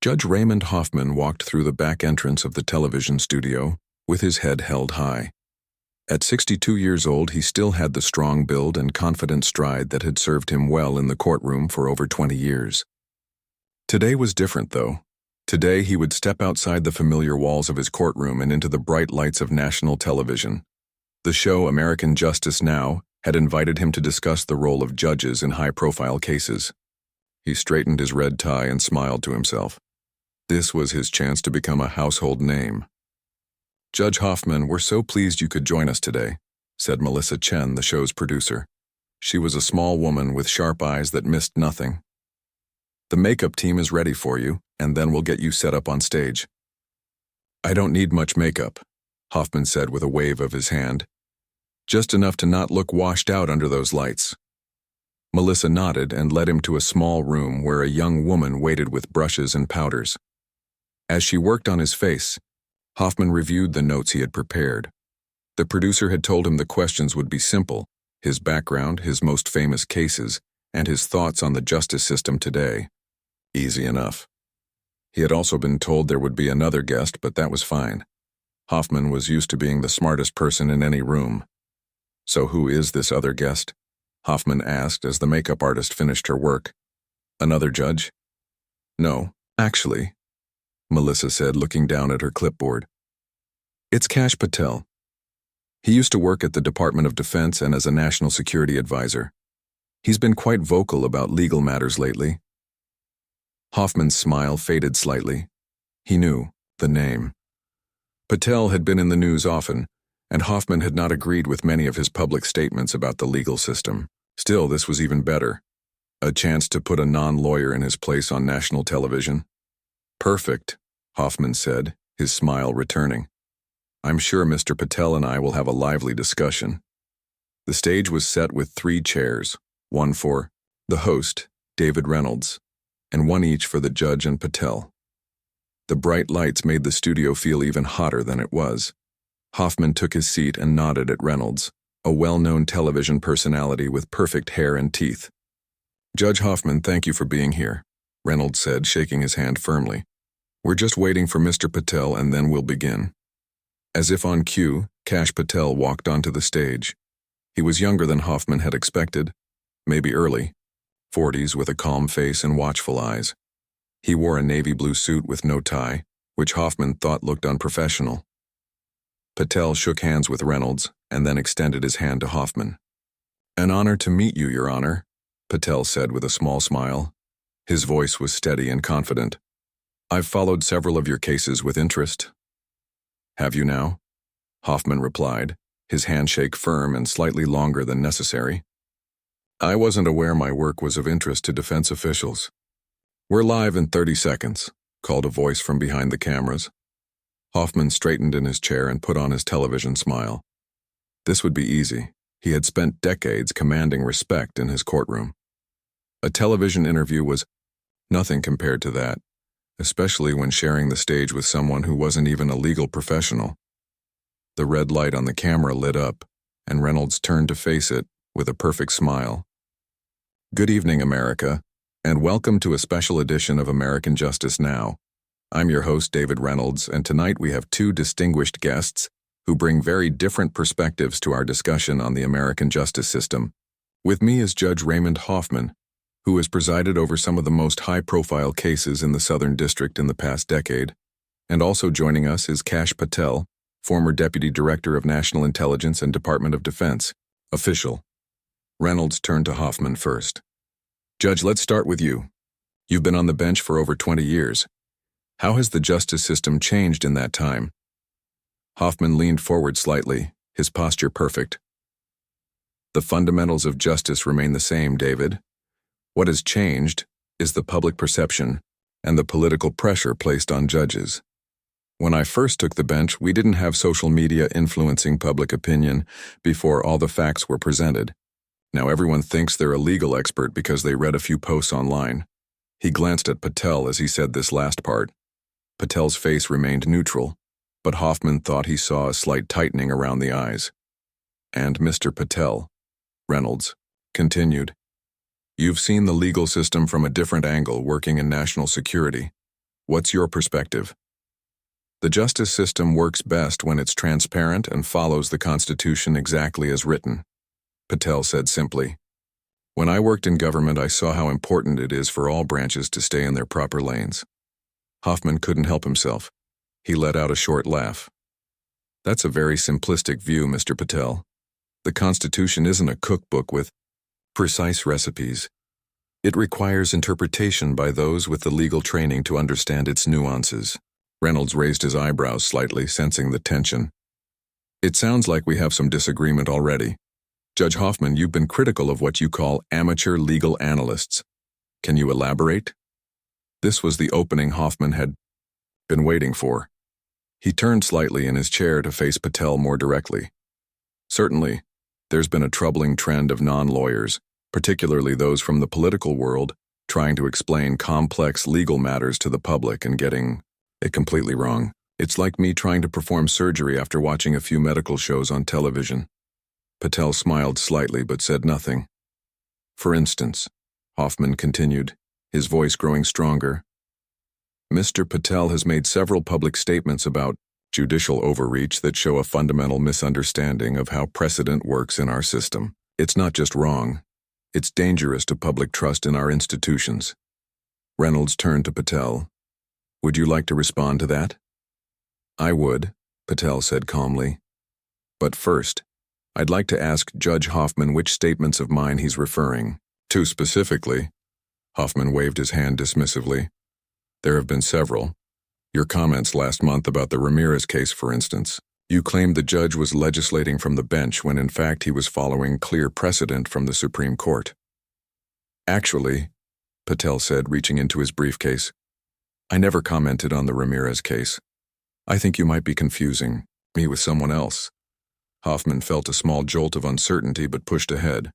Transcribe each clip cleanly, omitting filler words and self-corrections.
Judge Raymond Hoffman walked through the back entrance of the television studio, with his head held high. At 62 years old, he still had the strong build and confident stride that had served him well in the courtroom for over 20 years. Today was different, though. Today he would step outside the familiar walls of his courtroom and into the bright lights of national television. The show American Justice Now had invited him to discuss the role of judges in high-profile cases. He straightened his red tie and smiled to himself. This was his chance to become a household name. "Judge Hoffman, we're so pleased you could join us today," said Melissa Chen, the show's producer. She was a small woman with sharp eyes that missed nothing. "The makeup team is ready for you, and then we'll get you set up on stage." "I don't need much makeup," Hoffman said with a wave of his hand. "Just enough to not look washed out under those lights." Melissa nodded and led him to a small room where a young woman waited with brushes and powders. As she worked on his face, Hoffman reviewed the notes he had prepared. The producer had told him the questions would be simple: his background, his most famous cases, and his thoughts on the justice system today. Easy enough. He had also been told there would be another guest, but that was fine. Hoffman was used to being the smartest person in any room. "So who is this other guest?" Hoffman asked as the makeup artist finished her work. "Another judge?" "No, actually," Melissa said, looking down at her clipboard. "It's Kash Patel. He used to work at the Department of Defense and as a national security advisor. He's been quite vocal about legal matters lately." Hoffman's smile faded slightly. He knew the name. Patel had been in the news often, and Hoffman had not agreed with many of his public statements about the legal system. Still, this was even better. A chance to put a non-lawyer in his place on national television. "Perfect," Hoffman said, his smile returning. "I'm sure Mr. Patel and I will have a lively discussion." The stage was set with 3 chairs, one for the host, David Reynolds, and one each for the judge and Patel. The bright lights made the studio feel even hotter than it was. Hoffman took his seat and nodded at Reynolds, a well-known television personality with perfect hair and teeth. "Judge Hoffman, thank you for being here," Reynolds said, shaking his hand firmly. "We're just waiting for Mr. Patel and then we'll begin." As if on cue, Kash Patel walked onto the stage. He was younger than Hoffman had expected, maybe early 40s, with a calm face and watchful eyes. He wore a navy blue suit with no tie, which Hoffman thought looked unprofessional. Patel shook hands with Reynolds and then extended his hand to Hoffman. "An honor to meet you, Your Honor," Patel said with a small smile. His voice was steady and confident. "I've followed several of your cases with interest." "Have you now?" Hoffman replied, his handshake firm and slightly longer than necessary. "I wasn't aware my work was of interest to defense officials." "We're live in 30 seconds, called a voice from behind the cameras. Hoffman straightened in his chair and put on his television smile. This would be easy. He had spent decades commanding respect in his courtroom. A television interview was nothing compared to that, especially when sharing the stage with someone who wasn't even a legal professional. The red light on the camera lit up, and Reynolds turned to face it with a perfect smile. "Good evening, America, and welcome to a special edition of American Justice Now. I'm your host, David Reynolds, and tonight we have 2 distinguished guests who bring very different perspectives to our discussion on the American justice system. With me is Judge Raymond Hoffman, who has presided over some of the most high-profile cases in the Southern District in the past decade, and also joining us is Kash Patel, former Deputy Director of National Intelligence and Department of Defense, official. Reynolds turned to Hoffman first. "Judge, let's start with you. You've been on the bench for over 20 years. How has the justice system changed in that time?" Hoffman leaned forward slightly, his posture perfect. "The fundamentals of justice remain the same, David. What has changed is the public perception and the political pressure placed on judges. When I first took the bench, we didn't have social media influencing public opinion before all the facts were presented. Now everyone thinks they're a legal expert because they read a few posts online." He glanced at Patel as he said this last part. Patel's face remained neutral, but Hoffman thought he saw a slight tightening around the eyes. "And Mr. Patel," Reynolds continued, "you've seen the legal system from a different angle working in national security. What's your perspective? The justice system works best when it's transparent and follows the Constitution exactly as written, Patel said simply. When I worked in government, I saw how important it is for all branches to stay in their proper lanes. Hoffman couldn't help himself. He let out a short laugh. That's a very simplistic view, Mr. Patel. The Constitution isn't a cookbook with precise recipes. It requires interpretation by those with the legal training to understand its nuances. Reynolds raised his eyebrows slightly, sensing the tension. It sounds like we have some disagreement already. Judge Hoffman, you've been critical of what you call amateur legal analysts. Can you elaborate? This was the opening Hoffman had been waiting for. He turned slightly in his chair to face Patel more directly. Certainly, there's been a troubling trend of non-lawyers, particularly those from the political world, trying to explain complex legal matters to the public and getting it completely wrong. It's like me trying to perform surgery after watching a few medical shows on television. Patel smiled slightly but said nothing. For instance, Hoffman continued, his voice growing stronger, Mr. Patel has made several public statements about judicial overreach that show a fundamental misunderstanding of how precedent works in our system. It's not just wrong, it's dangerous to public trust in our institutions. Reynolds turned to Patel. Would you like to respond to that? I would, Patel said calmly. But first, I'd like to ask Judge Hoffman which statements of mine he's referring to specifically. Hoffman waved his hand dismissively. There have been several. Your comments last month about the Ramirez case, for instance. You claimed the judge was legislating from the bench when in fact he was following clear precedent from the Supreme Court. Actually, Patel said, reaching into his briefcase, I never commented on the Ramirez case. I think you might be confusing me with someone else. Hoffman felt a small jolt of uncertainty but pushed ahead.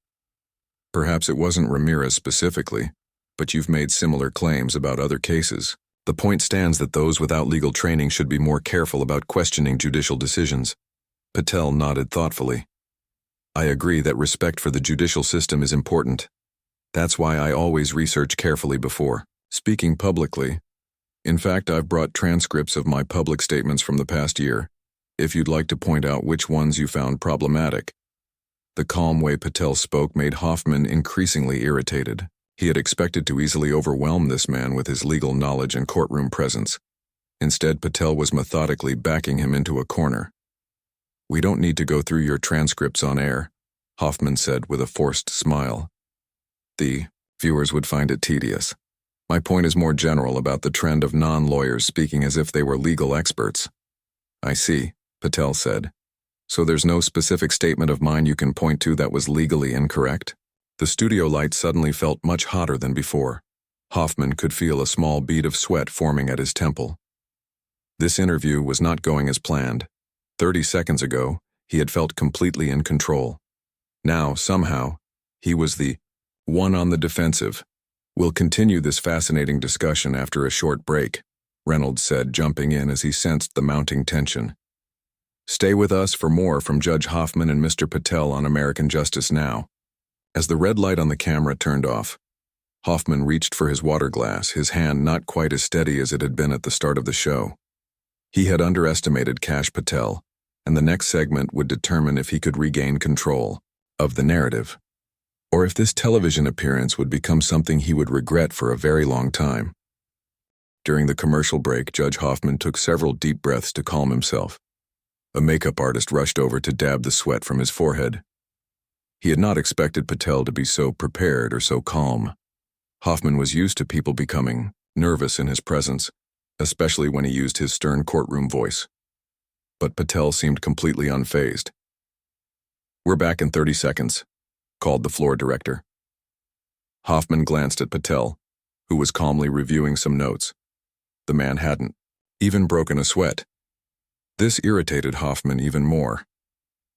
Perhaps it wasn't Ramirez specifically, but you've made similar claims about other cases. The point stands that those without legal training should be more careful about questioning judicial decisions. Patel nodded thoughtfully. I agree that respect for the judicial system is important. That's why I always research carefully before speaking publicly. In fact, I've brought transcripts of my public statements from the past year, if you'd like to point out which ones you found problematic. The calm way Patel spoke made Hoffman increasingly irritated. He had expected to easily overwhelm this man with his legal knowledge and courtroom presence. Instead, Patel was methodically backing him into a corner. We don't need to go through your transcripts on air, Hoffman said with a forced smile. The viewers would find it tedious. My point is more general about the trend of non-lawyers speaking as if they were legal experts. I see, Patel said. So there's no specific statement of mine you can point to that was legally incorrect? The studio light suddenly felt much hotter than before. Hoffman could feel a small bead of sweat forming at his temple. This interview was not going as planned. 30 seconds ago, he had felt completely in control. Now, somehow, he was the one on the defensive. We'll continue this fascinating discussion after a short break, Reynolds said, jumping in as he sensed the mounting tension. Stay with us for more from Judge Hoffman and Mr. Patel on American Justice Now. As the red light on the camera turned off, Hoffman reached for his water glass, his hand not quite as steady as it had been at the start of the show. He had underestimated Kash Patel, and the next segment would determine if he could regain control of the narrative, or if this television appearance would become something he would regret for a very long time. During the commercial break, Judge Hoffman took several deep breaths to calm himself. A makeup artist rushed over to dab the sweat from his forehead. He had not expected Patel to be so prepared or so calm. Hoffman was used to people becoming nervous in his presence, especially when he used his stern courtroom voice. But Patel seemed completely unfazed. We're back in 30 seconds, called the floor director. Hoffman glanced at Patel, who was calmly reviewing some notes. The man hadn't even broken a sweat. This irritated Hoffman even more.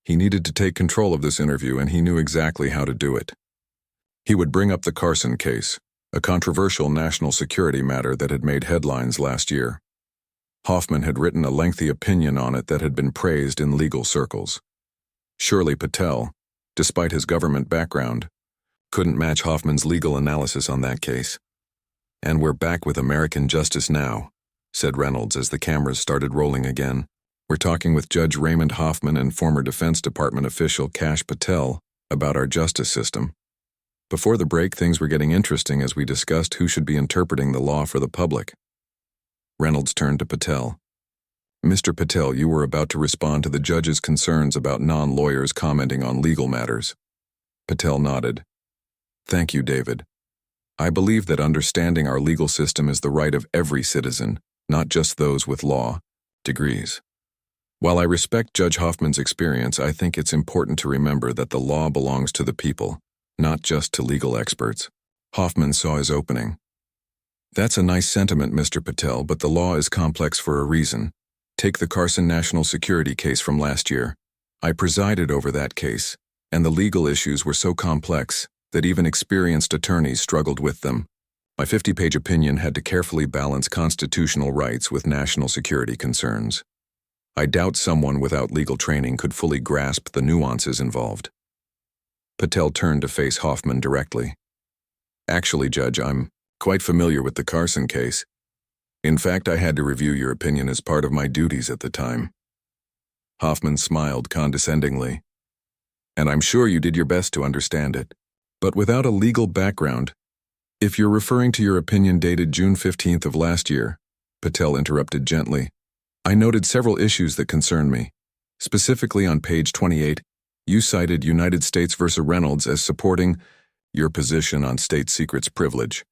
He needed to take control of this interview, and he knew exactly how to do it. He would bring up the Carson case, a controversial national security matter that had made headlines last year. Hoffman had written a lengthy opinion on it that had been praised in legal circles. Surely Patel, despite his government background, couldn't match Hoffman's legal analysis on that case. And we're back with American Justice Now, said Reynolds as the cameras started rolling again. "We're talking with Judge Raymond Hoffman and former Defense Department official Kash Patel about our justice system." Before the break, things were getting interesting as we discussed who should be interpreting the law for the public. Reynolds turned to Patel. "Mr. Patel, you were about to respond to the judge's concerns about non-lawyers commenting on legal matters." Patel nodded. "Thank you, David. I believe that understanding our legal system is the right of every citizen, not just those with law degrees. While I respect Judge Hoffman's experience, I think it's important to remember that the law belongs to the people, not just to legal experts." Hoffman saw his opening. "That's a nice sentiment, Mr. Patel, but the law is complex for a reason. Take the Carson national security case from last year. I presided over that case, and the legal issues were so complex that even experienced attorneys struggled with them. My 50-page opinion had to carefully balance constitutional rights with national security concerns. I doubt someone without legal training could fully grasp the nuances involved." Patel turned to face Hoffman directly. "Actually, Judge, I'm quite familiar with the Carson case. In fact, I had to review your opinion as part of my duties at the time." Hoffman smiled condescendingly. "And I'm sure you did your best to understand it. But without a legal background, if you're referring to your opinion dated June 15th of last year," Patel interrupted gently, "I noted several issues that concern me. Specifically on page 28, you cited United States v. Reynolds as supporting your position on state secrets privilege.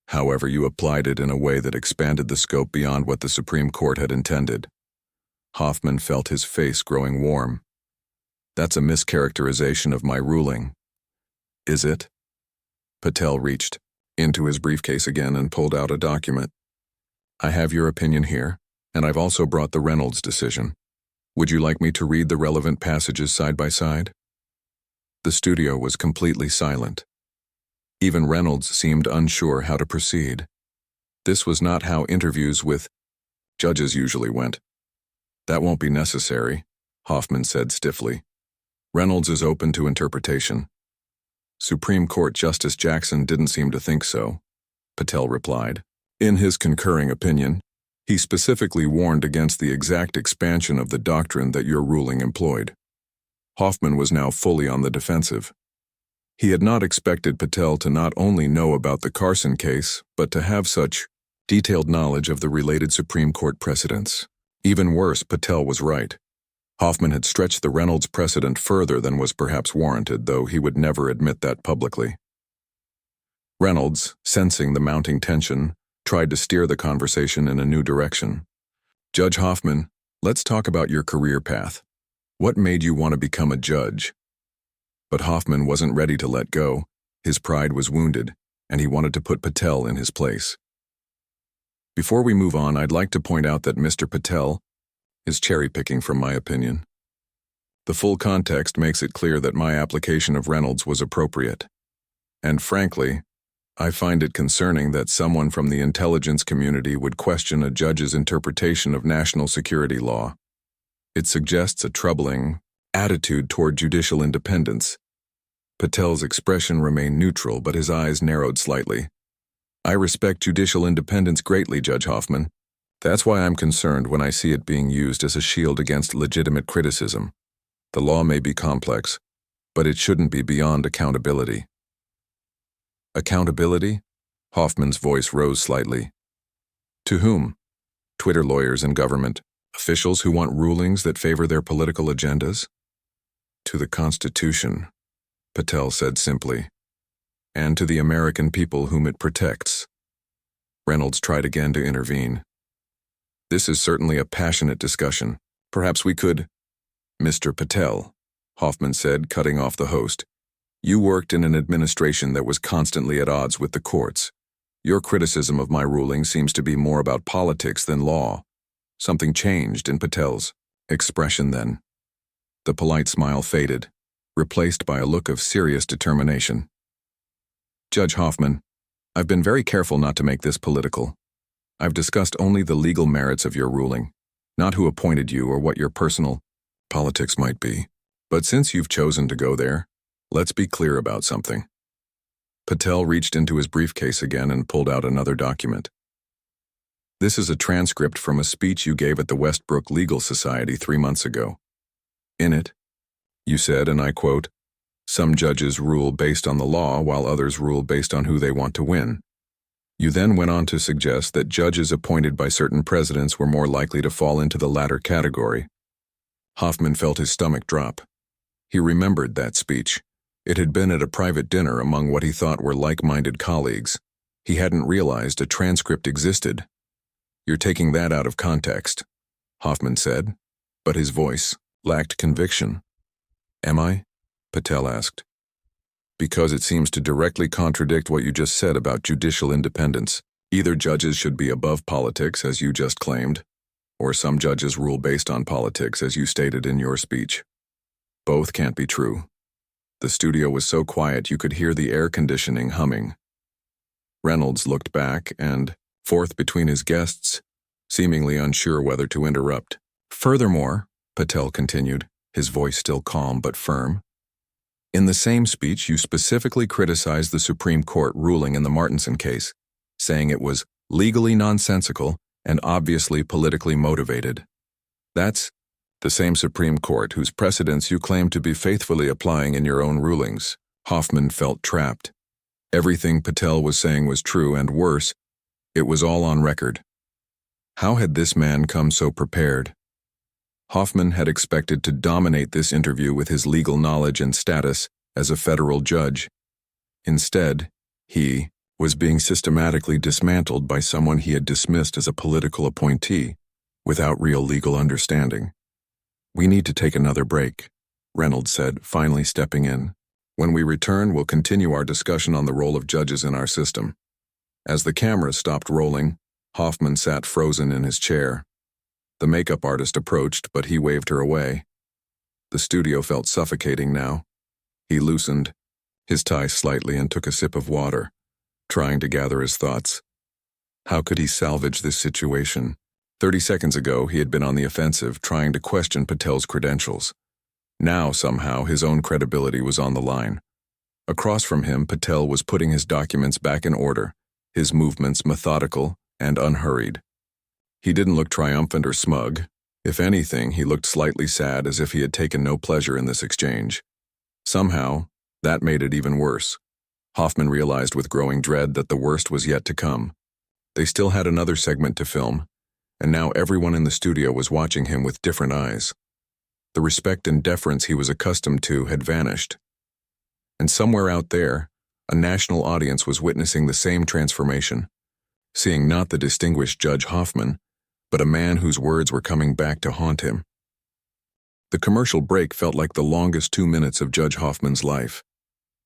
However, you applied it in a way that expanded the scope beyond what the Supreme Court had intended." Hoffman felt his face growing warm. "That's a mischaracterization of my ruling." "Is it?" Patel reached into his briefcase again and pulled out a document. "I have your opinion here, and I've also brought the Reynolds decision. Would you like me to read the relevant passages side by side?" The studio was completely silent. Even Reynolds seemed unsure how to proceed. This was not how interviews with judges usually went. "That won't be necessary," Hoffman said stiffly. "Reynolds is open to interpretation." "Supreme Court Justice Jackson didn't seem to think so," Patel replied. "In his concurring opinion, he specifically warned against the exact expansion of the doctrine that your ruling employed." Hoffman was now fully on the defensive. He had not expected Patel to not only know about the Carson case, but to have such detailed knowledge of the related Supreme Court precedents. Even worse, Patel was right. Hoffman had stretched the Reynolds precedent further than was perhaps warranted, though he would never admit that publicly. Reynolds, sensing the mounting tension, tried to steer the conversation in a new direction. "Judge Hoffman, let's talk about your career path. What made you want to become a judge?" But Hoffman wasn't ready to let go. His pride was wounded, and he wanted to put Patel in his place. "Before we move on, I'd like to point out that Mr. Patel is cherry-picking from my opinion. The full context makes it clear that my application of Reynolds was appropriate. And frankly, I find it concerning that someone from the intelligence community would question a judge's interpretation of national security law. It suggests a troubling attitude toward judicial independence." Patel's expression remained neutral, but his eyes narrowed slightly. "I respect judicial independence greatly, Judge Hoffman. That's why I'm concerned when I see it being used as a shield against legitimate criticism. The law may be complex, but it shouldn't be beyond accountability." "Accountability?" Hoffman's voice rose slightly. "To whom? Twitter lawyers and government officials who want rulings that favor their political agendas?" "To the Constitution," Patel said simply, "and to the American people whom it protects." Reynolds tried again to intervene. "This is certainly a passionate discussion. Perhaps we could—" "Mr. Patel," Hoffman said, cutting off the host, "you worked in an administration that was constantly at odds with the courts. Your criticism of my ruling seems to be more about politics than law." Something changed in Patel's expression then. The polite smile faded, replaced by a look of serious determination. "Judge Hoffman, I've been very careful not to make this political. I've discussed only the legal merits of your ruling, not who appointed you or what your personal politics might be. But since you've chosen to go there, let's be clear about something." Patel reached into his briefcase again and pulled out another document. This is a transcript from a speech you gave at the Westbrook Legal Society 3 months ago. In it, you said, and I quote, "Some judges rule based on the law while others rule based on who they want to win." You then went on to suggest that judges appointed by certain presidents were more likely to fall into the latter category. Hoffman felt his stomach drop. He remembered that speech. It had been at a private dinner among what he thought were like-minded colleagues. He hadn't realized a transcript existed. "You're taking that out of context," Hoffman said, but his voice lacked conviction. "Am I?" Patel asked. "Because it seems to directly contradict what you just said about judicial independence. Either judges should be above politics, as you just claimed, or some judges rule based on politics, as you stated in your speech. Both can't be true." The studio was so quiet you could hear the air conditioning humming. Reynolds looked back and forth between his guests, seemingly unsure whether to interrupt. "Furthermore," Patel continued, his voice still calm but firm, "in the same speech you specifically criticized the Supreme Court ruling in the Martinson case, saying it was legally nonsensical and obviously politically motivated. That's the same Supreme Court whose precedents you claim to be faithfully applying in your own rulings." Hoffman felt trapped. Everything Patel was saying was true, and worse, it was all on record. How had this man come so prepared? Hoffman had expected to dominate this interview with his legal knowledge and status as a federal judge. Instead, he was being systematically dismantled by someone he had dismissed as a political appointee, without real legal understanding. "We need to take another break," Reynolds said, finally stepping in. "When we return, we'll continue our discussion on the role of judges in our system." As the camera stopped rolling, Hoffman sat frozen in his chair. The makeup artist approached, but he waved her away. The studio felt suffocating now. He loosened his tie slightly and took a sip of water, trying to gather his thoughts. How could he salvage this situation? 30 seconds ago, he had been on the offensive, trying to question Patel's credentials. Now, somehow, his own credibility was on the line. Across from him, Patel was putting his documents back in order, his movements methodical and unhurried. He didn't look triumphant or smug. If anything, he looked slightly sad, as if he had taken no pleasure in this exchange. Somehow, that made it even worse. Hoffman realized with growing dread that the worst was yet to come. They still had another segment to film, and now everyone in the studio was watching him with different eyes. The respect and deference he was accustomed to had vanished. And somewhere out there, a national audience was witnessing the same transformation, seeing not the distinguished Judge Hoffman, but a man whose words were coming back to haunt him. The commercial break felt like the longest 2 minutes of Judge Hoffman's life.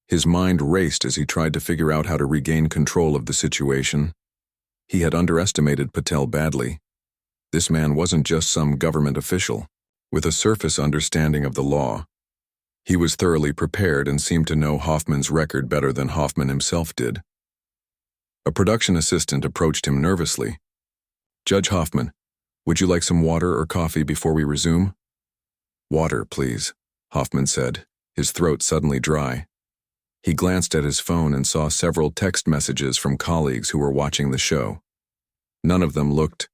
His mind raced as he tried to figure out how to regain control of the situation. He had underestimated Patel badly. This man wasn't just some government official, with a surface understanding of the law. He was thoroughly prepared and seemed to know Hoffman's record better than Hoffman himself did. A production assistant approached him nervously. "Judge Hoffman, would you like some water or coffee before we resume?" "Water, please," Hoffman said, his throat suddenly dry. He glanced at his phone and saw several text messages from colleagues who were watching the show. None of them looked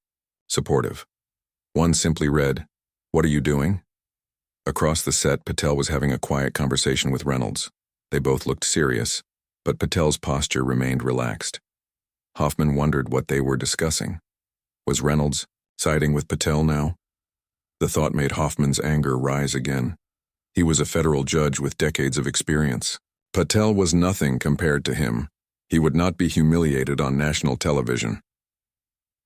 supportive. One simply read, "What are you doing?" Across the set, Patel was having a quiet conversation with Reynolds. They both looked serious, but Patel's posture remained relaxed. Hoffman wondered what they were discussing. Was Reynolds siding with Patel now? The thought made Hoffman's anger rise again. He was a federal judge with decades of experience. Patel was nothing compared to him. He would not be humiliated on national television.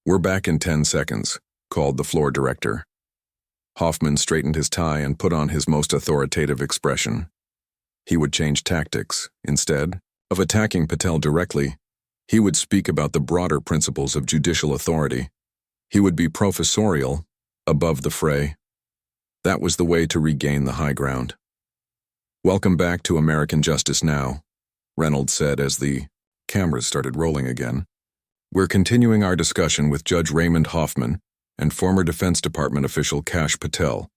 "We're back in 10 seconds, called the floor director. Hoffman straightened his tie and put on his most authoritative expression. He would change tactics. Instead of attacking Patel directly, he would speak about the broader principles of judicial authority. He would be professorial, above the fray. That was the way to regain the high ground. "Welcome back to American Justice Now," Reynolds said as the cameras started rolling again. "We're continuing our discussion with Judge Raymond Hoffman and former Defense Department official Kash Patel.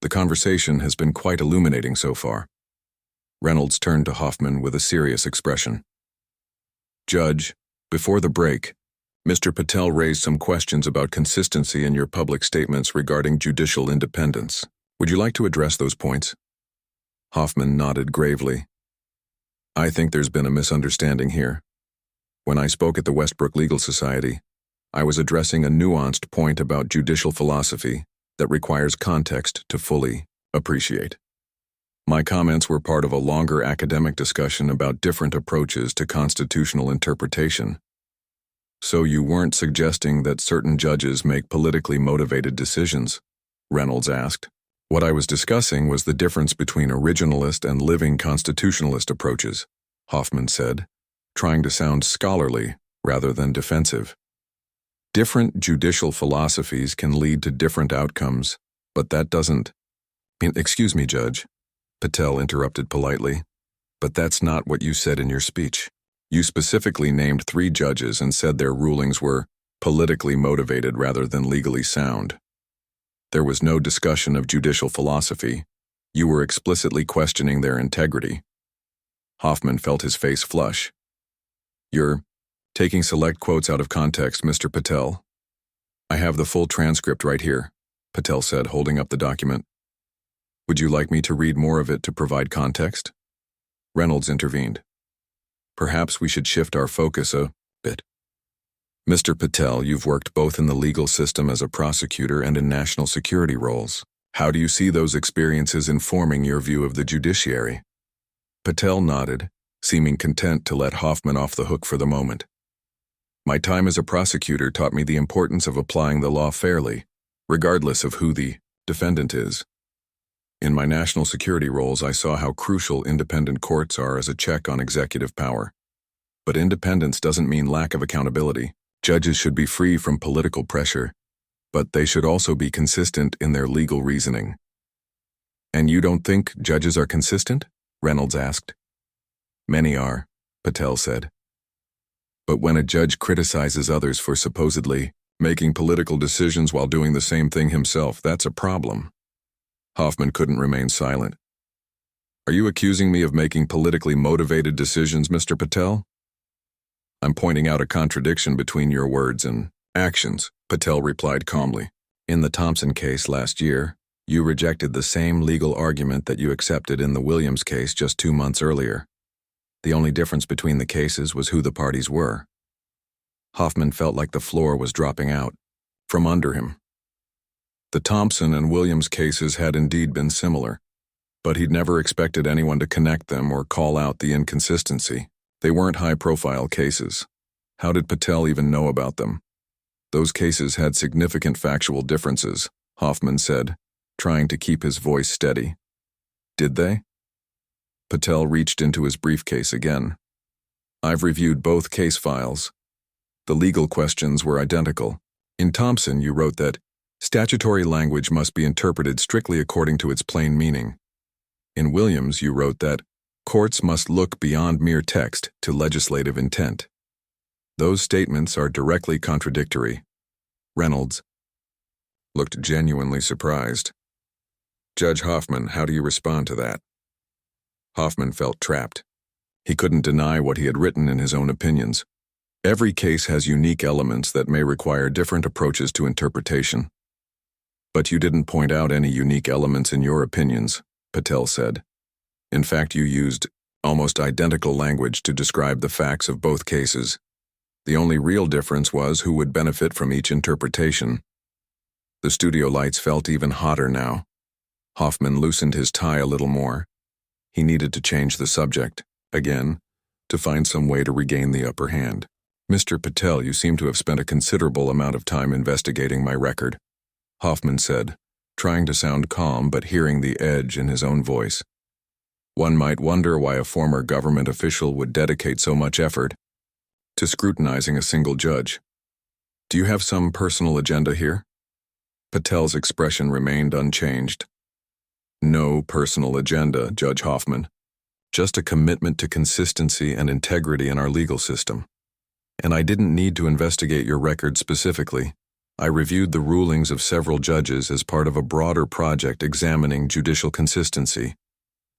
The conversation has been quite illuminating so far." Reynolds turned to Hoffman with a serious expression. "Judge, before the break, Mr. Patel raised some questions about consistency in your public statements regarding judicial independence. Would you like to address those points? Hoffman nodded gravely. I think there's been a misunderstanding here. When I spoke at the Westbrook Legal Society, I was addressing a nuanced point about judicial philosophy that requires context to fully appreciate. My comments were part of a longer academic discussion about different approaches to constitutional interpretation. So you weren't suggesting that certain judges make politically motivated decisions? Reynolds asked. What I was discussing was the difference between originalist and living constitutionalist approaches, Hoffman said, trying to sound scholarly rather than defensive. Different judicial philosophies can lead to different outcomes, but that doesn't— Excuse me, Judge, Patel interrupted politely, but that's not what you said in your speech. You specifically named 3 judges and said their rulings were politically motivated rather than legally sound. There was no discussion of judicial philosophy. You were explicitly questioning their integrity. Hoffman felt his face flush. You're taking select quotes out of context, Mr. Patel. I have the full transcript right here, Patel said, holding up the document. Would you like me to read more of it to provide context? Reynolds intervened. Perhaps we should shift our focus a bit. Mr. Patel, you've worked both in the legal system as a prosecutor and in national security roles. How do you see those experiences informing your view of the judiciary? Patel nodded, seeming content to let Hoffman off the hook for the moment. My time as a prosecutor taught me the importance of applying the law fairly, regardless of who the defendant is. In my national security roles, I saw how crucial independent courts are as a check on executive power. But independence doesn't mean lack of accountability. Judges should be free from political pressure, but they should also be consistent in their legal reasoning. And you don't think judges are consistent? Reynolds asked. Many are, Patel said. But when a judge criticizes others for supposedly making political decisions while doing the same thing himself, that's a problem. Hoffman couldn't remain silent. Are you accusing me of making politically motivated decisions, Mr. Patel? I'm pointing out a contradiction between your words and actions, Patel replied calmly. In the Thompson case last year, you rejected the same legal argument that you accepted in the Williams case just 2 months earlier. The only difference between the cases was who the parties were. Hoffman felt like the floor was dropping out from under him. The Thompson and Williams cases had indeed been similar, but he'd never expected anyone to connect them or call out the inconsistency. They weren't high-profile cases. How did Patel even know about them? Those cases had significant factual differences, Hoffman said, trying to keep his voice steady. Did they? Patel reached into his briefcase again. I've reviewed both case files. The legal questions were identical. In Thompson, you wrote that statutory language must be interpreted strictly according to its plain meaning. In Williams, you wrote that courts must look beyond mere text to legislative intent. Those statements are directly contradictory. Reynolds looked genuinely surprised. Judge Hoffman, how do you respond to that? Hoffman felt trapped. He couldn't deny what he had written in his own opinions. Every case has unique elements that may require different approaches to interpretation. But you didn't point out any unique elements in your opinions, Patel said. In fact, you used almost identical language to describe the facts of both cases. The only real difference was who would benefit from each interpretation. The studio lights felt even hotter now. Hoffman loosened his tie a little more. He needed to change the subject, again, to find some way to regain the upper hand. Mr. Patel, you seem to have spent a considerable amount of time investigating my record, Hoffman said, trying to sound calm but hearing the edge in his own voice. One might wonder why a former government official would dedicate so much effort to scrutinizing a single judge. Do you have some personal agenda here? Patel's expression remained unchanged. No personal agenda, Judge Hoffman. Just a commitment to consistency and integrity in our legal system. And I didn't need to investigate your record specifically. I reviewed the rulings of several judges as part of a broader project examining judicial consistency.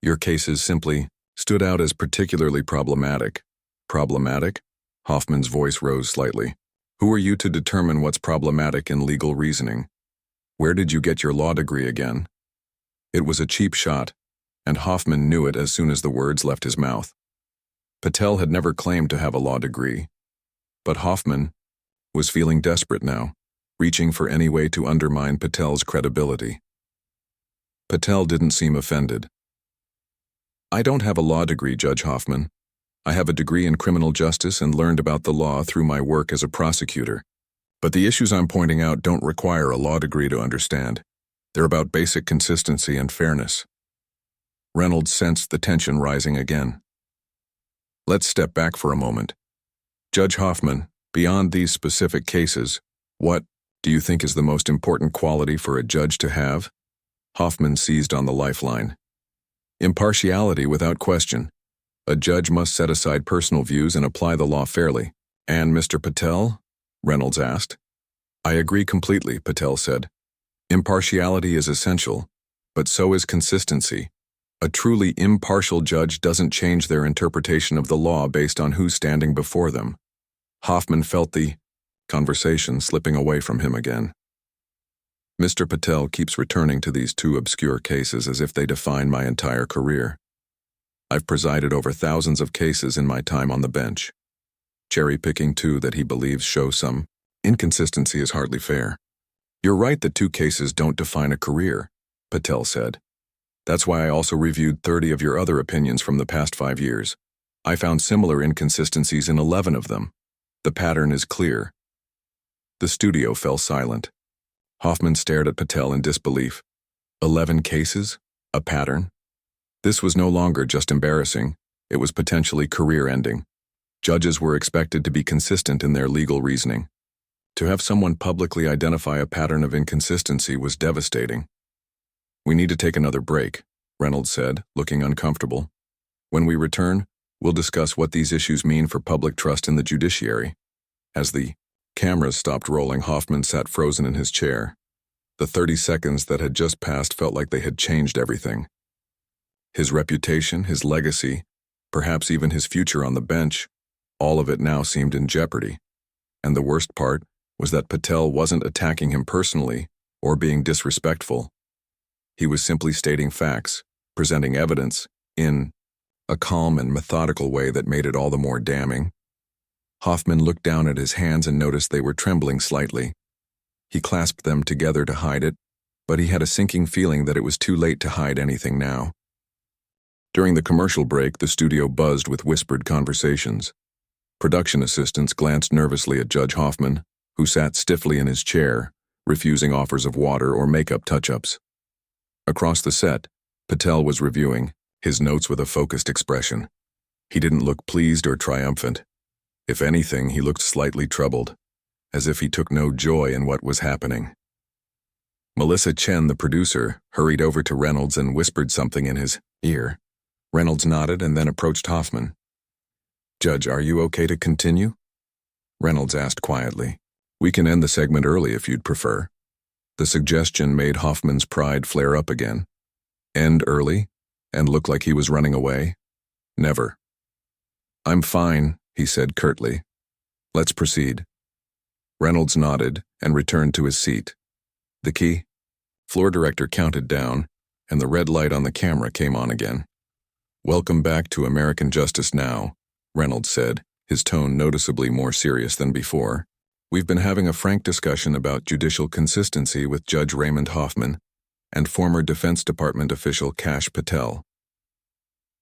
Your cases simply stood out as particularly problematic. Problematic? Hoffman's voice rose slightly. Who are you to determine what's problematic in legal reasoning? Where did you get your law degree again? It was a cheap shot, and Hoffman knew it as soon as the words left his mouth. Patel had never claimed to have a law degree, but Hoffman was feeling desperate now, reaching for any way to undermine Patel's credibility. Patel didn't seem offended. I don't have a law degree, Judge Hoffman. I have a degree in criminal justice and learned about the law through my work as a prosecutor. But the issues I'm pointing out don't require a law degree to understand. They're about basic consistency and fairness. Reynolds sensed the tension rising again. Let's step back for a moment. Judge Hoffman, beyond these specific cases, what do you think is the most important quality for a judge to have? Hoffman seized on the lifeline. Impartiality without question. A judge must set aside personal views and apply the law fairly. And Mr. Patel? Reynolds asked. I agree completely, Patel said. Impartiality is essential, but so is consistency. A truly impartial judge doesn't change their interpretation of the law based on who's standing before them. Hoffman felt the conversation slipping away from him again. Mr. Patel keeps returning to these two obscure cases as if they define my entire career. I've presided over thousands of cases in my time on the bench. Cherry-picking two that he believes show some inconsistency is hardly fair. You're right that two cases don't define a career, Patel said. That's why I also reviewed 30 of your other opinions from the past 5 years. I found similar inconsistencies in 11 of them. The pattern is clear. The studio fell silent. Hoffman stared at Patel in disbelief. 11 cases? A pattern? This was no longer just embarrassing, it was potentially career-ending. Judges were expected to be consistent in their legal reasoning. To have someone publicly identify a pattern of inconsistency was devastating. We need to take another break, Reynolds said, looking uncomfortable. When we return, we'll discuss what these issues mean for public trust in the judiciary. As the cameras stopped rolling, Hoffman sat frozen in his chair. The 30 seconds that had just passed felt like they had changed everything. His reputation, his legacy, perhaps even his future on the bench, all of it now seemed in jeopardy. And the worst part was that Patel wasn't attacking him personally or being disrespectful. He was simply stating facts, presenting evidence, in a calm and methodical way that made it all the more damning. Hoffman looked down at his hands and noticed they were trembling slightly. He clasped them together to hide it, but he had a sinking feeling that it was too late to hide anything now. During the commercial break, the studio buzzed with whispered conversations. Production assistants glanced nervously at Judge Hoffman, who sat stiffly in his chair, refusing offers of water or makeup touch-ups. Across the set, Patel was reviewing, his notes with a focused expression. He didn't look pleased or triumphant. If anything, he looked slightly troubled, as if he took no joy in what was happening. Melissa Chen, the producer, hurried over to Reynolds and whispered something in his ear. Reynolds nodded and then approached Hoffman. Judge, are you okay to continue? Reynolds asked quietly. We can end the segment early if you'd prefer. The suggestion made Hoffman's pride flare up again. End early? And look like he was running away? Never. I'm fine, he said curtly. Let's proceed. Reynolds nodded and returned to his seat. The key? Floor director counted down, and the red light on the camera came on again. Welcome back to American Justice Now, Reynolds said, his tone noticeably more serious than before. We've been having a frank discussion about judicial consistency with Judge Raymond Hoffman and former Defense Department official Kash Patel.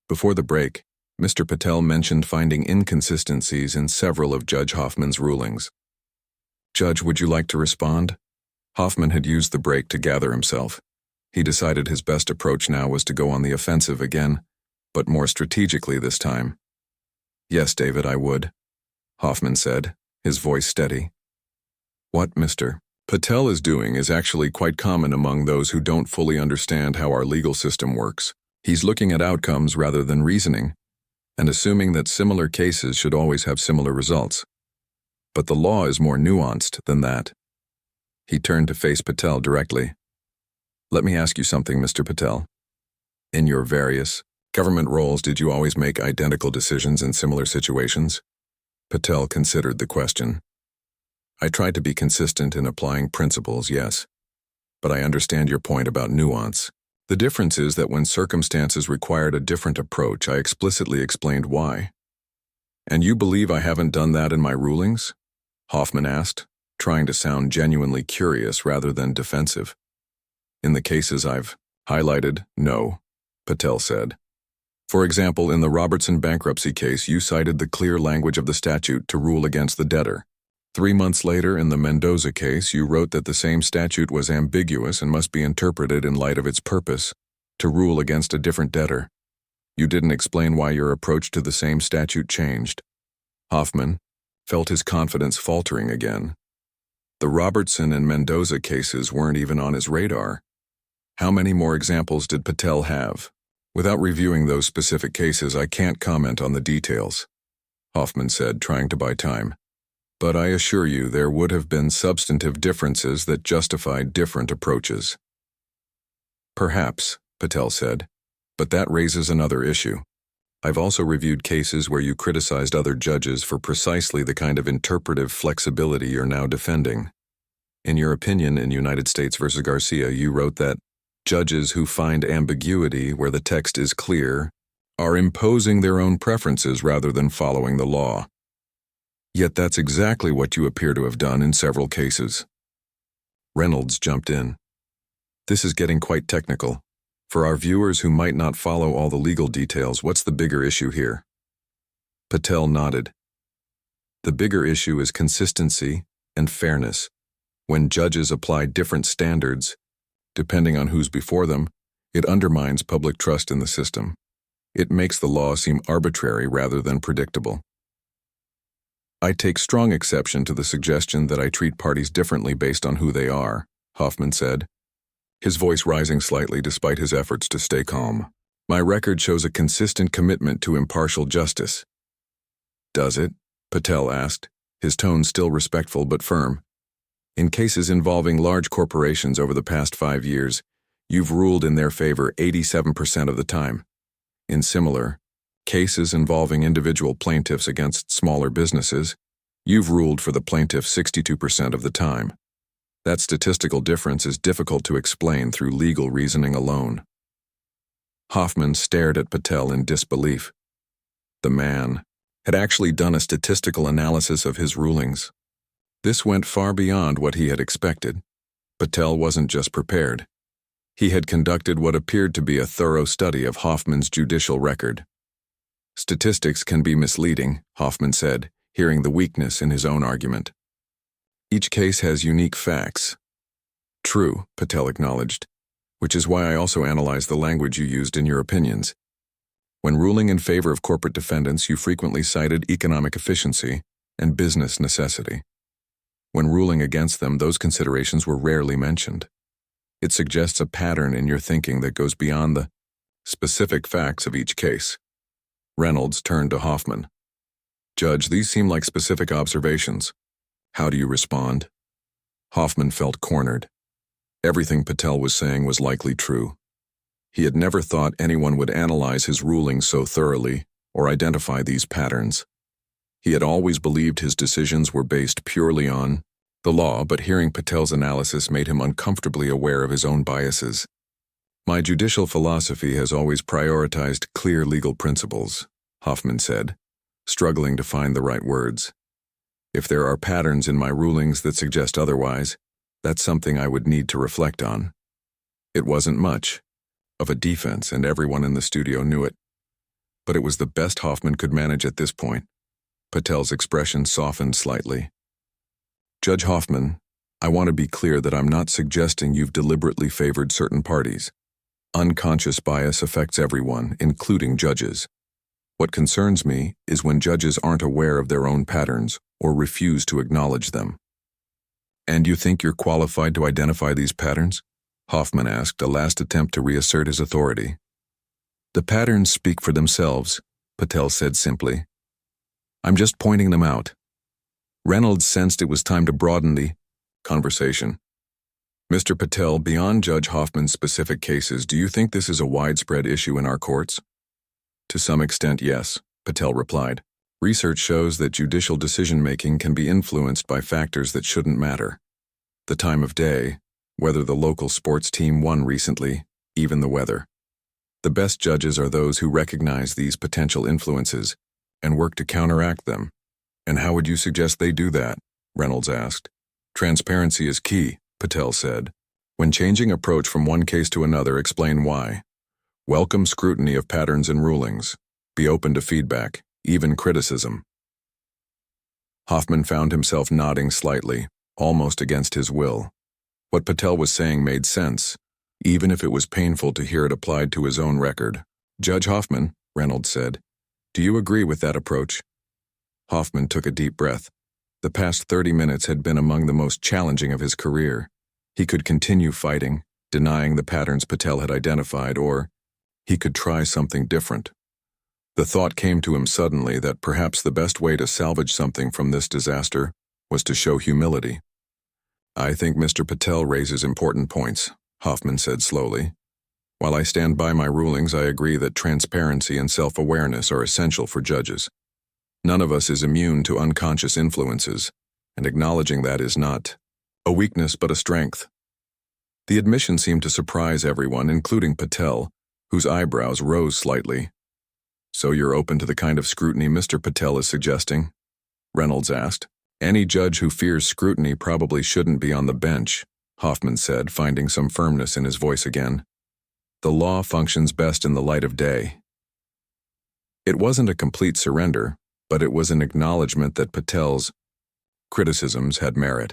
Before the break, Mr. Patel mentioned finding inconsistencies in several of Judge Hoffman's rulings. Judge, would you like to respond? Hoffman had used the break to gather himself. He decided his best approach now was to go on the offensive again, but more strategically this time. Yes, David, I would, Hoffman said, his voice steady. What Mr. Patel is doing is actually quite common among those who don't fully understand how our legal system works. He's looking at outcomes rather than reasoning, and assuming that similar cases should always have similar results. But the law is more nuanced than that. He turned to face Patel directly. Let me ask you something, Mr. Patel. In your various government roles, did you always make identical decisions in similar situations? Patel considered the question. I tried to be consistent in applying principles, yes. But I understand your point about nuance. The difference is that when circumstances required a different approach, I explicitly explained why. And you believe I haven't done that in my rulings? Hoffman asked, trying to sound genuinely curious rather than defensive. In the cases I've highlighted, no, Patel said. For example, in the Robertson bankruptcy case, you cited the clear language of the statute to rule against the debtor. 3 months later, in the Mendoza case, you wrote that the same statute was ambiguous and must be interpreted in light of its purpose, to rule against a different debtor. You didn't explain why your approach to the same statute changed. Hoffman felt his confidence faltering again. The Robertson and Mendoza cases weren't even on his radar. How many more examples did Patel have? Without reviewing those specific cases, I can't comment on the details, Hoffman said, trying to buy time. But I assure you there would have been substantive differences that justified different approaches. Perhaps, Patel said, but that raises another issue. I've also reviewed cases where you criticized other judges for precisely the kind of interpretive flexibility you're now defending. In your opinion in United States v. Garcia, you wrote that judges who find ambiguity where the text is clear are imposing their own preferences rather than following the law. Yet that's exactly what you appear to have done in several cases. Reynolds jumped in. This is getting quite technical. For our viewers who might not follow all the legal details, what's the bigger issue here? Patel nodded. The bigger issue is consistency and fairness. When judges apply different standards, depending on who's before them, it undermines public trust in the system. It makes the law seem arbitrary rather than predictable. I take strong exception to the suggestion that I treat parties differently based on who they are, Hoffman said, his voice rising slightly despite his efforts to stay calm. My record shows a consistent commitment to impartial justice. Does it? Patel asked, his tone still respectful but firm. In cases involving large corporations over the past 5 years, you've ruled in their favor 87% of the time. In similar cases involving individual plaintiffs against smaller businesses, you've ruled for the plaintiff 62% of the time. That statistical difference is difficult to explain through legal reasoning alone. Hoffman stared at Patel in disbelief. The man had actually done a statistical analysis of his rulings. This went far beyond what he had expected. Patel wasn't just prepared. He had conducted what appeared to be a thorough study of Hoffman's judicial record. Statistics can be misleading, Hoffman said, hearing the weakness in his own argument. Each case has unique facts. True, Patel acknowledged, which is why I also analyzed the language you used in your opinions. When ruling in favor of corporate defendants, you frequently cited economic efficiency and business necessity. When ruling against them, those considerations were rarely mentioned. It suggests a pattern in your thinking that goes beyond the specific facts of each case. Reynolds turned to Hoffman. Judge, these seem like specific observations. How do you respond? Hoffman felt cornered. Everything Patel was saying was likely true. He had never thought anyone would analyze his rulings so thoroughly or identify these patterns. He had always believed his decisions were based purely on the law, but hearing Patel's analysis made him uncomfortably aware of his own biases. My judicial philosophy has always prioritized clear legal principles, Hoffman said, struggling to find the right words. If there are patterns in my rulings that suggest otherwise, that's something I would need to reflect on. It wasn't much of a defense, and everyone in the studio knew it. But it was the best Hoffman could manage at this point. Patel's expression softened slightly. Judge Hoffman, I want to be clear that I'm not suggesting you've deliberately favored certain parties. Unconscious bias affects everyone, including judges. What concerns me is when judges aren't aware of their own patterns or refuse to acknowledge them. And you think you're qualified to identify these patterns? Hoffman asked, a last attempt to reassert his authority. The patterns speak for themselves, Patel said simply. I'm just pointing them out. Reynolds sensed it was time to broaden the conversation. Mr. Patel, beyond Judge Hoffman's specific cases, do you think this is a widespread issue in our courts? To some extent, yes, Patel replied. Research shows that judicial decision-making can be influenced by factors that shouldn't matter. The time of day, whether the local sports team won recently, even the weather. The best judges are those who recognize these potential influences and work to counteract them. And how would you suggest they do that? Reynolds asked. Transparency is key, Patel said. When changing approach from one case to another, explain why. Welcome scrutiny of patterns and rulings. Be open to feedback, even criticism. Hoffman found himself nodding slightly, almost against his will. What Patel was saying made sense, even if it was painful to hear it applied to his own record. Judge Hoffman, Reynolds said, do you agree with that approach? Hoffman took a deep breath. The past 30 minutes had been among the most challenging of his career. He could continue fighting, denying the patterns Patel had identified, or he could try something different. The thought came to him suddenly that perhaps the best way to salvage something from this disaster was to show humility. I think Mr. Patel raises important points, Hoffman said slowly. While I stand by my rulings, I agree that transparency and self-awareness are essential for judges. None of us is immune to unconscious influences, and acknowledging that is not a weakness but a strength. The admission seemed to surprise everyone, including Patel, whose eyebrows rose slightly. So you're open to the kind of scrutiny Mr. Patel is suggesting? Reynolds asked. Any judge who fears scrutiny probably shouldn't be on the bench, Hoffman said, finding some firmness in his voice again. The law functions best in the light of day. It wasn't a complete surrender, but it was an acknowledgement that Patel's criticisms had merit.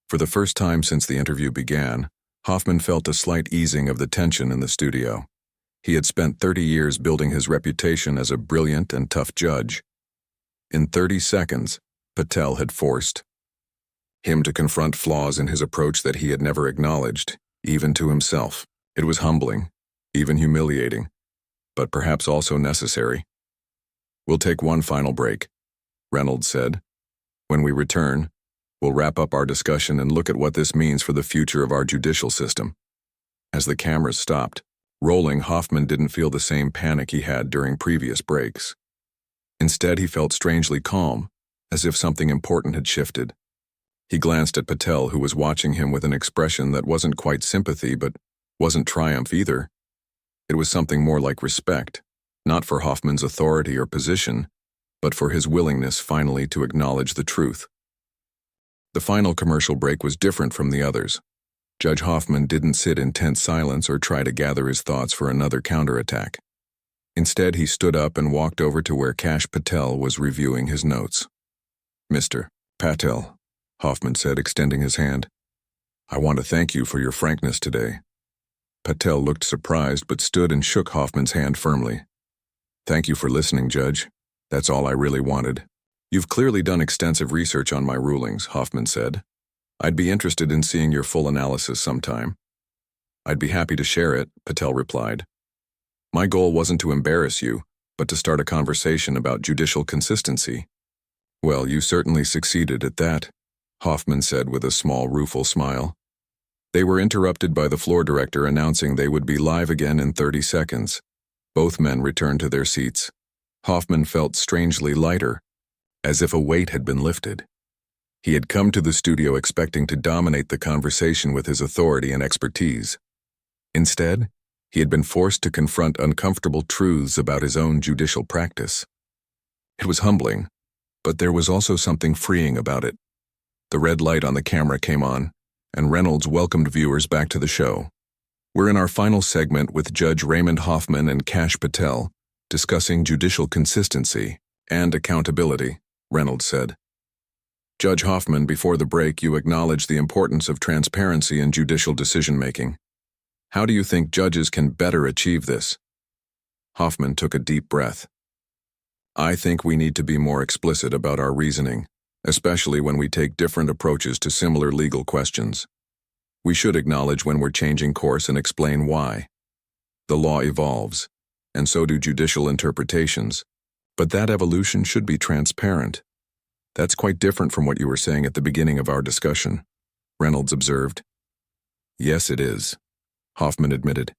For the first time since the interview began, Hoffman felt a slight easing of the tension in the studio. He had spent 30 years building his reputation as a brilliant and tough judge. In 30 seconds, Patel had forced him to confront flaws in his approach that he had never acknowledged, even to himself. It was humbling, even humiliating, but perhaps also necessary. We'll take one final break, Reynolds said. When we return, we'll wrap up our discussion and look at what this means for the future of our judicial system. As the cameras stopped rolling, Hoffman didn't feel the same panic he had during previous breaks. Instead, he felt strangely calm, as if something important had shifted. He glanced at Patel, who was watching him with an expression that wasn't quite sympathy but wasn't triumph either. It was something more like respect, not for Hoffman's authority or position, but for his willingness finally to acknowledge the truth. The final commercial break was different from the others. Judge Hoffman didn't sit in tense silence or try to gather his thoughts for another counterattack. Instead, he stood up and walked over to where Kash Patel was reviewing his notes. Mr. Patel, Hoffman said, extending his hand. I want to thank you for your frankness today. Patel looked surprised but stood and shook Hoffman's hand firmly. Thank you for listening, Judge. That's all I really wanted. You've clearly done extensive research on my rulings, Hoffman said. I'd be interested in seeing your full analysis sometime. I'd be happy to share it, Patel replied. My goal wasn't to embarrass you, but to start a conversation about judicial consistency. Well, you certainly succeeded at that, Hoffman said with a small, rueful smile. They were interrupted by the floor director announcing they would be live again in 30 seconds. Both men returned to their seats. Hoffman felt strangely lighter, as if a weight had been lifted. He had come to the studio expecting to dominate the conversation with his authority and expertise. Instead, he had been forced to confront uncomfortable truths about his own judicial practice. It was humbling, but there was also something freeing about it. The red light on the camera came on, and Reynolds welcomed viewers back to the show. We're in our final segment with Judge Raymond Hoffman and Kash Patel, discussing judicial consistency and accountability, Reynolds said. Judge Hoffman, before the break, you acknowledged the importance of transparency in judicial decision-making. How do you think judges can better achieve this? Hoffman took a deep breath. I think we need to be more explicit about our reasoning, especially when we take different approaches to similar legal questions. We should acknowledge when we're changing course and explain why. The law evolves, and so do judicial interpretations, but that evolution should be transparent. That's quite different from what you were saying at the beginning of our discussion, Reynolds observed. Yes, it is, Hoffman admitted.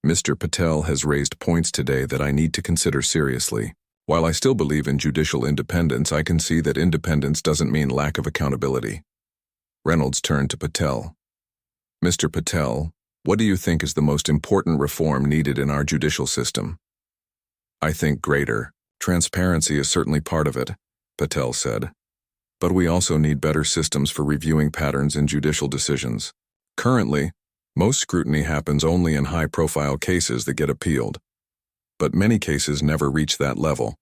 Mr. Patel has raised points today that I need to consider seriously. While I still believe in judicial independence, I can see that independence doesn't mean lack of accountability. Reynolds turned to Patel. Mr. Patel, what do you think is the most important reform needed in our judicial system? I think greater transparency is certainly part of it, Patel said. But we also need better systems for reviewing patterns in judicial decisions. Currently, most scrutiny happens only in high-profile cases that get appealed. But many cases never reach that level,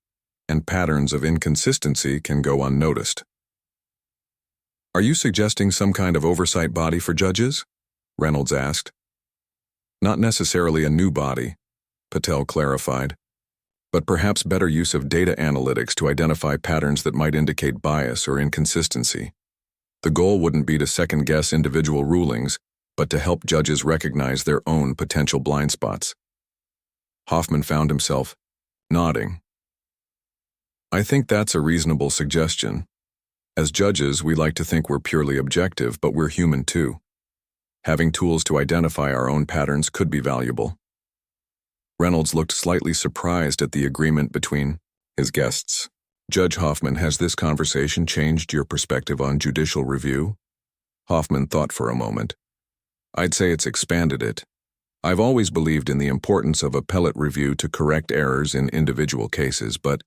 and patterns of inconsistency can go unnoticed. Are you suggesting some kind of oversight body for judges? Reynolds asked. Not necessarily a new body, Patel clarified, but perhaps better use of data analytics to identify patterns that might indicate bias or inconsistency. The goal wouldn't be to second-guess individual rulings, but to help judges recognize their own potential blind spots. Hoffman found himself nodding. I think that's a reasonable suggestion. As judges, we like to think we're purely objective, but we're human too. Having tools to identify our own patterns could be valuable. Reynolds looked slightly surprised at the agreement between his guests. Judge Hoffman, has this conversation changed your perspective on judicial review? Hoffman thought for a moment. I'd say it's expanded it. I've always believed in the importance of appellate review to correct errors in individual cases, but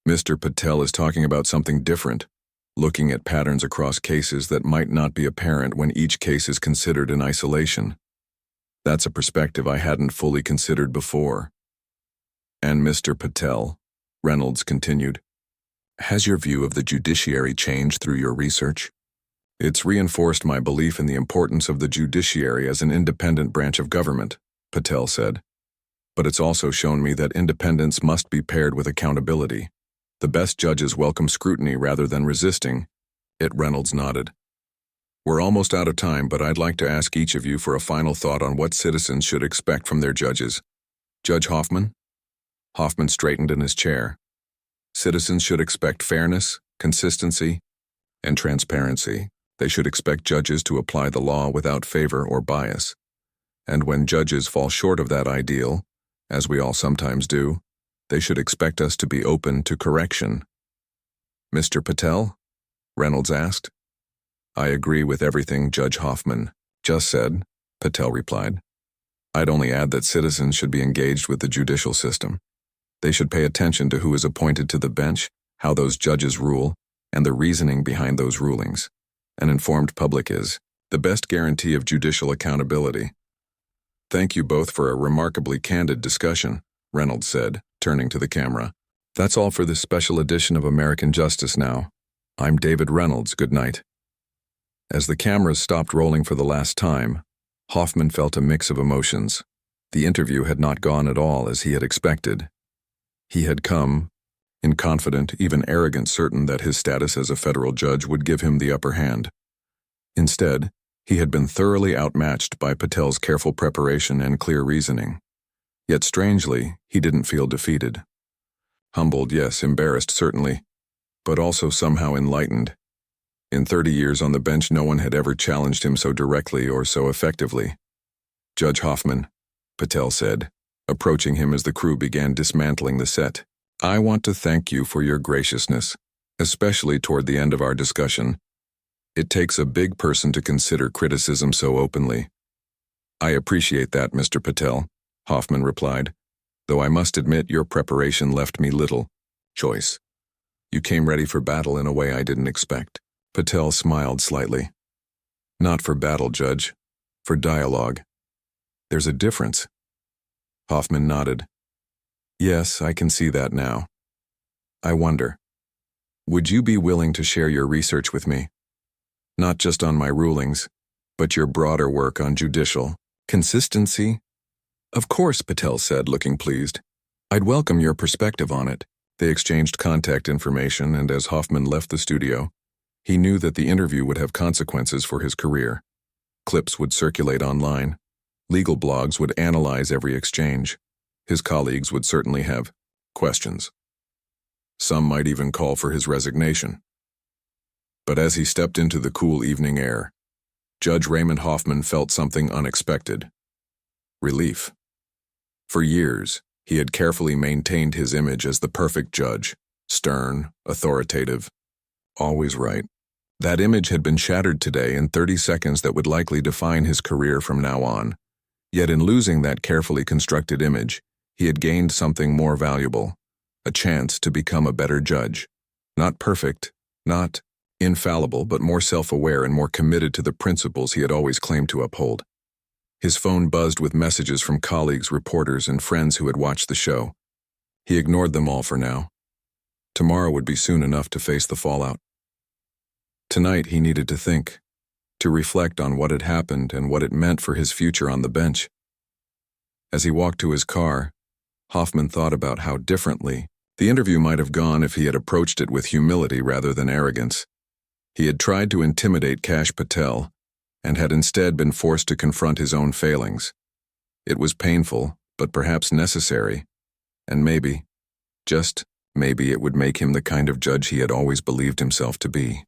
Mr. Patel is talking about something different, looking at patterns across cases that might not be apparent when each case is considered in isolation. That's a perspective I hadn't fully considered before. And Mr. Patel, Reynolds continued, has your view of the judiciary changed through your research? It's reinforced my belief in the importance of the judiciary as an independent branch of government, Patel said. But it's also shown me that independence must be paired with accountability. The best judges welcome scrutiny rather than resisting it. Reynolds nodded. We're almost out of time, but I'd like to ask each of you for a final thought on what citizens should expect from their judges. Judge Hoffman? Hoffman straightened in his chair. Citizens should expect fairness, consistency, and transparency. They should expect judges to apply the law without favor or bias. And when judges fall short of that ideal, as we all sometimes do, they should expect us to be open to correction. Mr. Patel? Reynolds asked. I agree with everything Judge Hoffman just said, Patel replied. I'd only add that citizens should be engaged with the judicial system. They should pay attention to who is appointed to the bench, how those judges rule, and the reasoning behind those rulings. An informed public is the best guarantee of judicial accountability. Thank you both for a remarkably candid discussion, Reynolds said, turning to the camera. That's all for this special edition of American Justice Now. I'm David Reynolds. Good night. As the cameras stopped rolling for the last time, Hoffman felt a mix of emotions. The interview had not gone at all as he had expected. He had come, confident, even arrogant, certain that his status as a federal judge would give him the upper hand. Instead, he had been thoroughly outmatched by Patel's careful preparation and clear reasoning. Yet strangely, he didn't feel defeated. Humbled, yes, embarrassed, certainly, but also somehow enlightened. In 30 years on the bench, no one had ever challenged him so directly or so effectively. Judge Hoffman, Patel said, approaching him as the crew began dismantling the set. I want to thank you for your graciousness, especially toward the end of our discussion. It takes a big person to consider criticism so openly. I appreciate that, Mr. Patel, Hoffman replied, though I must admit your preparation left me little choice. You came ready for battle in a way I didn't expect. Patel smiled slightly. Not for battle, Judge. For dialogue. There's a difference. Hoffman nodded. Yes, I can see that now. I wonder, would you be willing to share your research with me? Not just on my rulings, but your broader work on judicial consistency? Of course, Patel said, looking pleased. I'd welcome your perspective on it. They exchanged contact information, and as Hoffman left the studio, he knew that the interview would have consequences for his career. Clips would circulate online. Legal blogs would analyze every exchange. His colleagues would certainly have questions. Some might even call for his resignation. But as he stepped into the cool evening air, Judge Raymond Hoffman felt something unexpected. Relief. For years, He had carefully maintained his image as the perfect judge, stern, authoritative, always right. That image had been shattered today in 30 seconds that would likely define his career from now on. Yet in losing that carefully constructed image, he had gained something more valuable, a chance to become a better judge. Not perfect, not infallible, but more self-aware and more committed to the principles he had always claimed to uphold. His phone buzzed with messages from colleagues, reporters, and friends who had watched the show. He ignored them all for now. Tomorrow would be soon enough to face the fallout. Tonight he needed to think, to reflect on what had happened and what it meant for his future on the bench. As he walked to his car, Hoffman thought about how differently the interview might have gone if he had approached it with humility rather than arrogance. He had tried to intimidate Kash Patel and had instead been forced to confront his own failings. It was painful, but perhaps necessary, and maybe, just maybe, it would make him the kind of judge he had always believed himself to be.